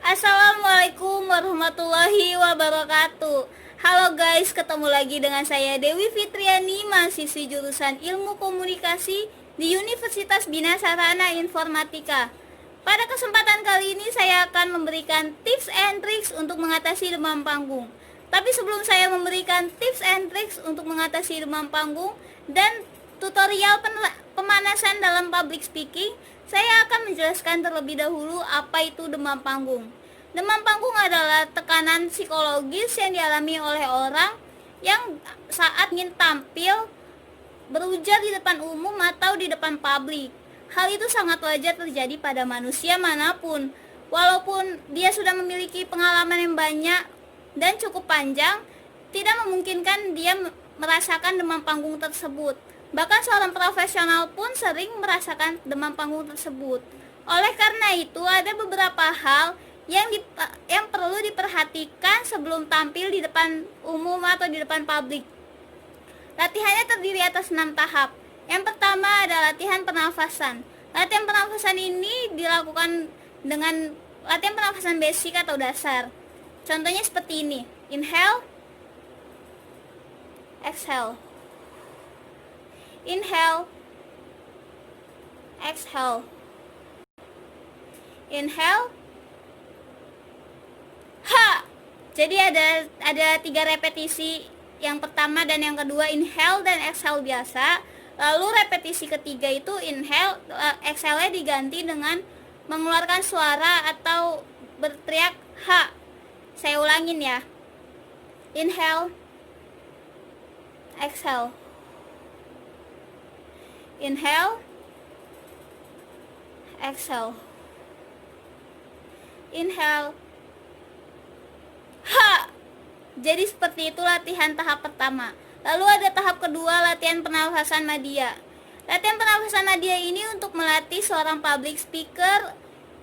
Assalamualaikum warahmatullahi wabarakatuh. Halo guys, ketemu lagi dengan saya Dewi Fitriani, mahasiswi jurusan Ilmu Komunikasi di Universitas Bina Sarana Informatika. Pada kesempatan kali ini saya akan memberikan tips and tricks untuk mengatasi demam panggung. Tapi sebelum saya memberikan tips and tricks untuk mengatasi demam panggung dan tutorial pemanasan dalam public speaking, saya akan menjelaskan terlebih dahulu apa itu demam panggung. Demam panggung adalah tekanan psikologis yang dialami oleh orang yang saat ingin tampil berujar di depan umum atau di depan publik. Hal itu sangat wajar terjadi pada manusia manapun. Walaupun dia sudah memiliki pengalaman yang banyak dan cukup panjang, tidak memungkinkan dia merasakan demam panggung tersebut. Bahkan seorang profesional pun sering merasakan demam panggung tersebut. Oleh karena itu, ada beberapa hal yang perlu diperhatikan sebelum tampil di depan umum atau di depan publik. Latihannya terdiri atas 6 tahap. Yang pertama adalah latihan pernafasan. Latihan pernafasan ini dilakukan dengan latihan pernafasan basic atau dasar. Contohnya seperti ini. Inhale, exhale. Inhale, exhale. Inhale, ha. Jadi ada 3 repetisi. Yang pertama dan yang kedua inhale dan exhale biasa. Lalu repetisi ketiga itu inhale, exhale diganti dengan mengeluarkan suara atau berteriak ha. Saya ulangin ya. Inhale, exhale. Inhale, exhale. Inhale, ha. Jadi seperti itu latihan tahap pertama. Lalu ada tahap kedua, latihan pernafasan madya. Latihan pernafasan madya ini untuk melatih seorang public speaker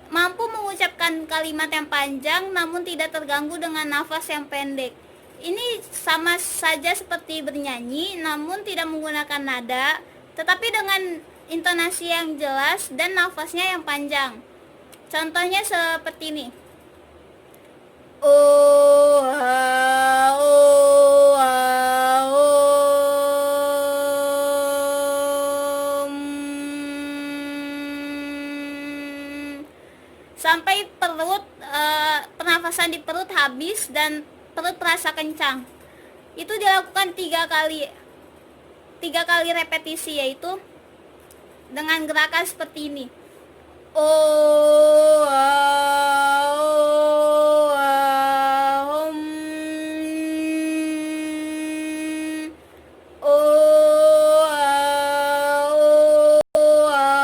mampu mengucapkan kalimat yang panjang namun tidak terganggu dengan nafas yang pendek. Ini sama saja seperti bernyanyi namun tidak menggunakan nada, tetapi dengan intonasi yang jelas dan nafasnya yang panjang. Contohnya seperti ini. Oh, ha, oh, ha, oh. Sampai perut pernafasan di perut habis dan perut terasa kencang. Itu dilakukan 3 kali repetisi, yaitu dengan gerakan seperti ini. Oh, ah, oh, ah, oh, ah, oh, ah, oh, ah,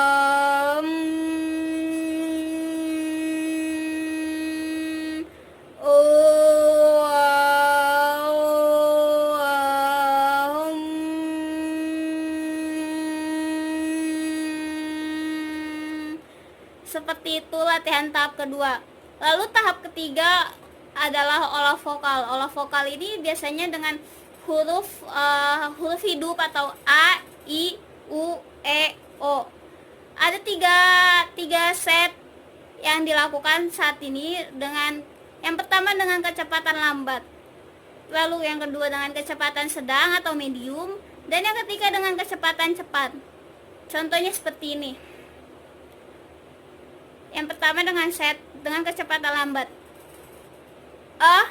Seperti itu latihan tahap kedua. Lalu tahap ketiga adalah olah vokal. Olah vokal ini biasanya dengan huruf hidup atau A, I, U, E, O. Ada tiga set yang dilakukan saat ini dengan yang pertama dengan kecepatan lambat. Lalu yang kedua dengan kecepatan sedang atau medium, dan yang ketiga dengan kecepatan cepat. Contohnya seperti ini. Yang pertama dengan kecepatan lambat. A,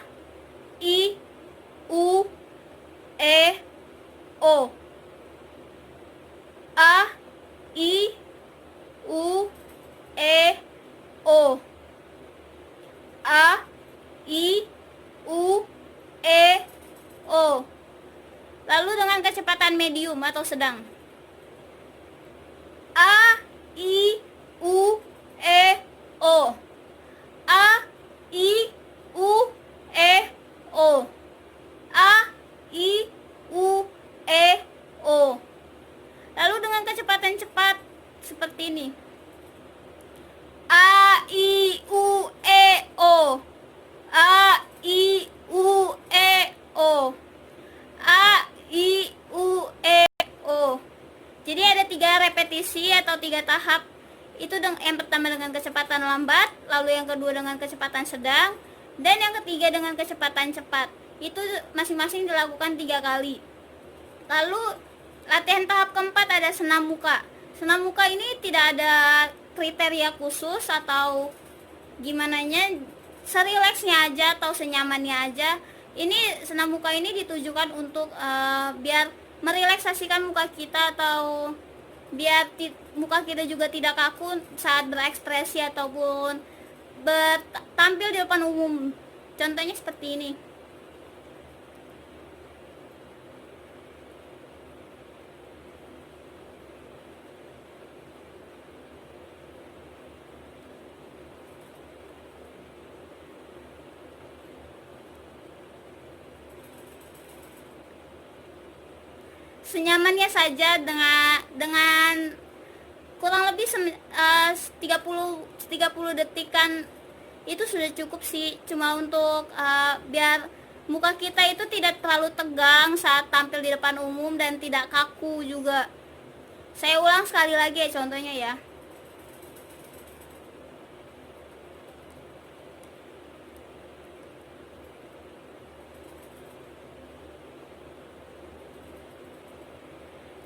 I, U, E, O. A, I, U, E, O. A, I, U, E, O. Lalu dengan kecepatan medium atau sedang. A, I, U, E, O. A, I, U, E, O. A, I, U, E, O. Lalu dengan kecepatan cepat seperti ini. A, I, U, E, O. A, I, U, E, O. A, I, U, E, O. Jadi ada 3 repetisi atau 3 tahap Itu yang pertama dengan kecepatan lambat, lalu yang kedua dengan kecepatan sedang, dan yang ketiga dengan kecepatan cepat. Itu masing-masing dilakukan 3 kali. Lalu latihan tahap keempat ada senam muka. Senam muka ini tidak ada kriteria khusus atau gimananya, serileksnya aja atau senyamannya aja. Ini senam muka ini ditujukan untuk biar merelaksasikan muka kita, atau biar muka kita juga tidak kaku saat berekspresi ataupun tampil di depan umum. Contohnya seperti ini. Senyamannya saja dengan kurang lebih 30 detikan itu sudah cukup sih, cuma untuk biar muka kita itu tidak terlalu tegang saat tampil di depan umum dan tidak kaku juga. Saya ulang sekali lagi ya contohnya ya.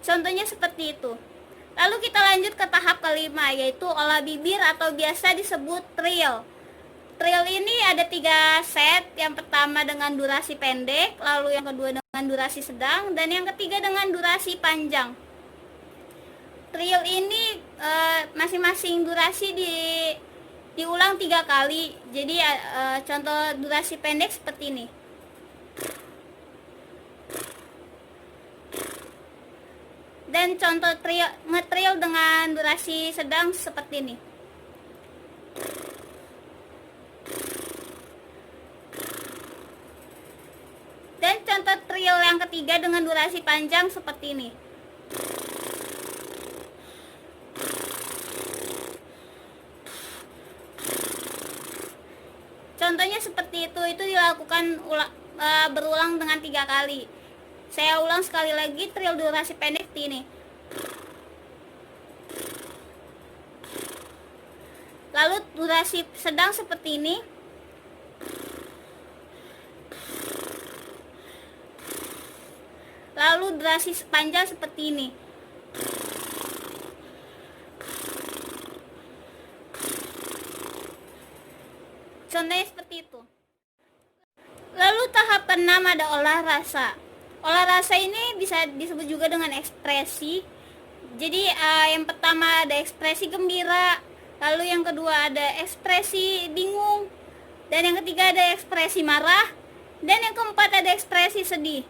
Contohnya seperti itu. Lalu kita lanjut ke tahap kelima, yaitu olah bibir atau biasa disebut trill. Trill ini ada 3 set. Yang pertama dengan durasi pendek, lalu yang kedua dengan durasi sedang, dan yang ketiga dengan durasi panjang. Trill ini masing-masing durasi diulang 3 kali. Jadi contoh durasi pendek seperti ini. Dan contoh ngetrill dengan durasi sedang seperti ini. Dan contoh trill yang ketiga dengan durasi panjang seperti ini. Contohnya seperti itu dilakukan berulang dengan 3 kali. Saya ulang sekali lagi, trill durasi pendek ini. Lalu durasi sedang seperti ini. Lalu durasi panjang seperti ini. Contohnya seperti itu. Lalu tahap ke-6 ada olah rasa. Olah rasa ini bisa disebut juga dengan ekspresi. Jadi yang pertama ada ekspresi gembira, lalu yang kedua ada ekspresi bingung, dan yang ketiga ada ekspresi marah, dan yang keempat ada ekspresi sedih.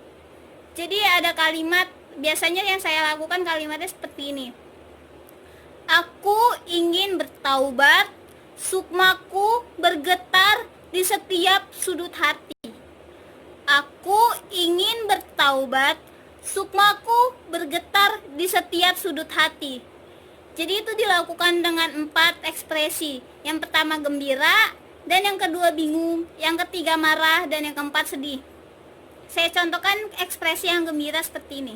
Jadi ada kalimat, biasanya yang saya lakukan kalimatnya seperti ini. Aku ingin bertaubat, sukmaku bergetar di setiap sudut hati. Aku ingin bertaubat, sukmaku bergetar di setiap sudut hati. Jadi itu dilakukan dengan 4 ekspresi. Yang pertama gembira, dan yang kedua bingung, yang ketiga marah, dan yang keempat sedih. Saya contohkan ekspresi yang gembira seperti ini.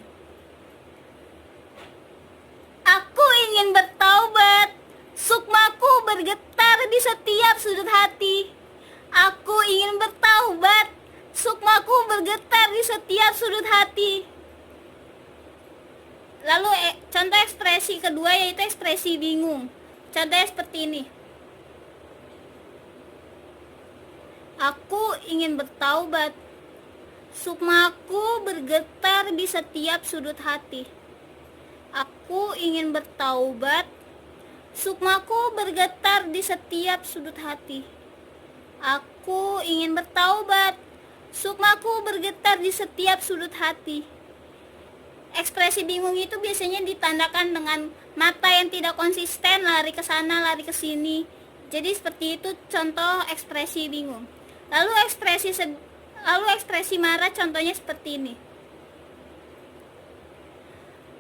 Aku ingin bertaubat, sukmaku bergetar di setiap sudut hati. Aku ingin bertaubat, sukmaku bergetar di setiap sudut hati. Lalu contoh ekspresi kedua yaitu ekspresi bingung. Contohnya seperti ini. Aku ingin bertaubat, sukmaku bergetar di setiap sudut hati. Aku ingin bertaubat, sukmaku bergetar di setiap sudut hati. Aku ingin bertaubat, sukmaku bergetar di setiap sudut hati. Ekspresi bingung itu biasanya ditandakan dengan mata yang tidak konsisten, lari ke sana, lari ke sini. Jadi seperti itu contoh ekspresi bingung. Lalu ekspresi marah contohnya seperti ini.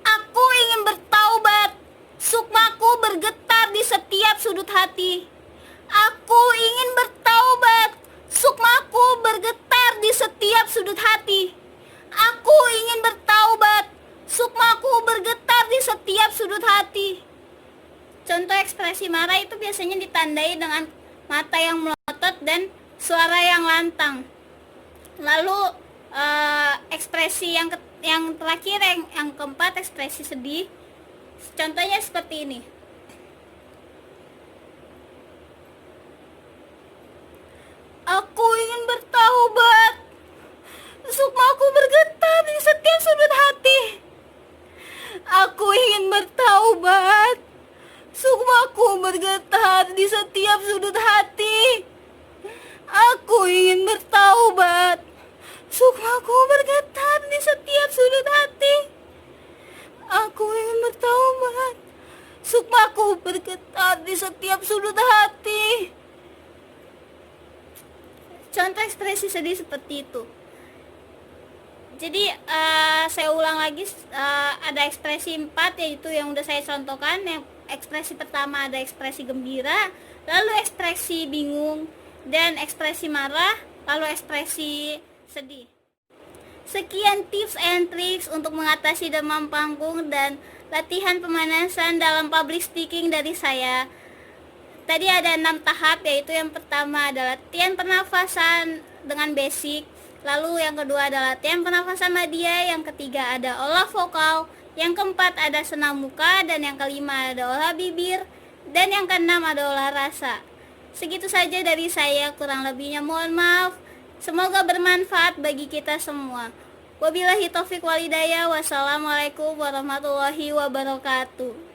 Aku ingin bertaubat, sukmaku bergetar di setiap sudut hati. Aku ingin bertaubat, sukmaku bergetar di setiap sudut hati. Aku ingin bertaubat, sukmaku bergetar di setiap sudut hati. Contoh ekspresi ditandai dengan mata yang melotot dan suara yang lantang. Lalu ekspresi yang terakhir, yang keempat, ekspresi sedih. Contohnya seperti ini. Aku ingin bertaubat. Sukmaku bergetar di setiap sudut hati. Aku ingin bertaubat. Sukmaku bergetar di setiap sudut hati. Aku ingin bertaubat. Sukmaku bergetar di setiap sudut hati. Aku ingin bertaubat. Sukmaku bergetar di setiap sudut hati. Contoh ekspresi sedih seperti itu. Jadi saya ulang lagi, ada ekspresi 4, yaitu yang udah saya contohkan. Yang ekspresi pertama ada ekspresi gembira, lalu ekspresi bingung, dan ekspresi marah, lalu ekspresi sedih. Sekian tips and tricks untuk mengatasi demam panggung dan latihan pemanasan dalam public speaking dari saya. Tadi ada 6 tahap, yaitu yang pertama adalah latihan pernafasan dengan basic, lalu yang kedua adalah latihan pernafasan media, yang ketiga ada olah vokal, yang keempat ada senam muka, dan yang kelima ada olah bibir, dan yang keenam ada olah rasa. Segitu saja dari saya, kurang lebihnya mohon maaf. Semoga bermanfaat bagi kita semua. Wabillahi taufik walhidayah. Wassalamualaikum warahmatullahi wabarakatuh.